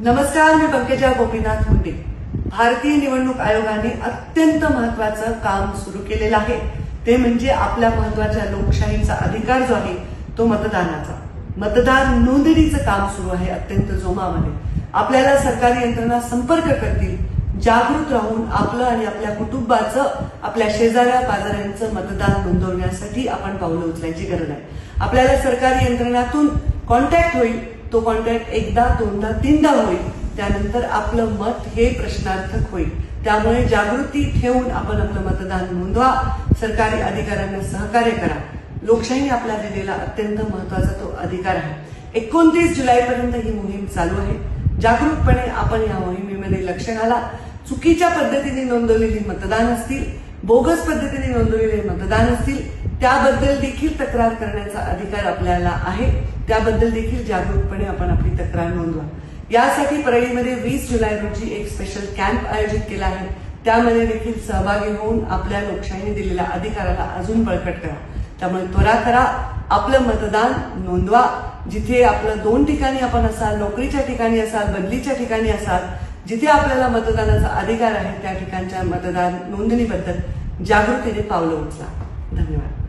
नमस्कार, मी पंकजा गोपीनाथ मुंडे। भारतीय निवडणूक आयोगाने अत्यंत महत्वाचं काम सुरू केलेलं आहे, ते म्हणजे आपल्या महत्वाच्या लोकशाहीचा अधिकार जो आहे तो मतदानाचा। मतदार नोंदणीचं काम सुरू आहे अत्यंत जोमामध्ये। आपल्याला सरकारी यंत्रणा संपर्क करतील, जागृत राहून आपलं आणि आपल्या कुटुंबाचं, आपल्या शेजाऱ्या पाजाऱ्यांचं मतदान नोंदवण्यासाठी आपण पावलं उचलायची गरज आहे। आपल्याला सरकारी यंत्रणातून कॉन्टॅक्ट होईल, तो कॉन्टॅक्ट एकदा, दोनदा, तीनदा होईल, त्यानंतर आपलं मत हे प्रश्नार्थक होईल। त्यामुळे जागृती ठेवून आपण आपलं मतदान नोंदवा, सरकारी अधिकाऱ्यांना सहकार्य करा। लोकशाही आपला दिलेला अत्यंत महत्वाचा तो अधिकार आहे। 29 जुलैपर्यंत ही मोहीम चालू आहे। जागरूकपणे आपण या मोहिमेमध्ये लक्ष घाला। चुकीच्या पद्धतीने नोंदवलेली मतदान असतील, बोगस पद्धतीने नोंदवलेले मतदान असतील, त्याबद्दल देखील तक्रार करण्याचा अधिकार आपल्याला आहे। त्याबद्दल देखील जागरूकपणे आपण आपली तक्रार नोंदवा। यासाठी परळीमध्ये 20 जुलै रोजी एक स्पेशल कॅम्प आयोजित केला आहे। त्यामध्ये देखील सहभागी होऊन आपल्या लोकशाहीने दिलेल्या अधिकाराला अजून बळकट करा। त्यामुळे त्वरा करा, आपलं मतदान नोंदवा। जिथे आपलं 2 ठिकाणी आपण असाल, नोकरीच्या ठिकाणी असाल, बदलीच्या ठिकाणी असाल, जिथे आपल्याला मतदानाचा अधिकार आहे त्या ठिकाणच्या मतदान नोंदणीबद्दल जागृतीने पावलं उचला। धन्यवाद।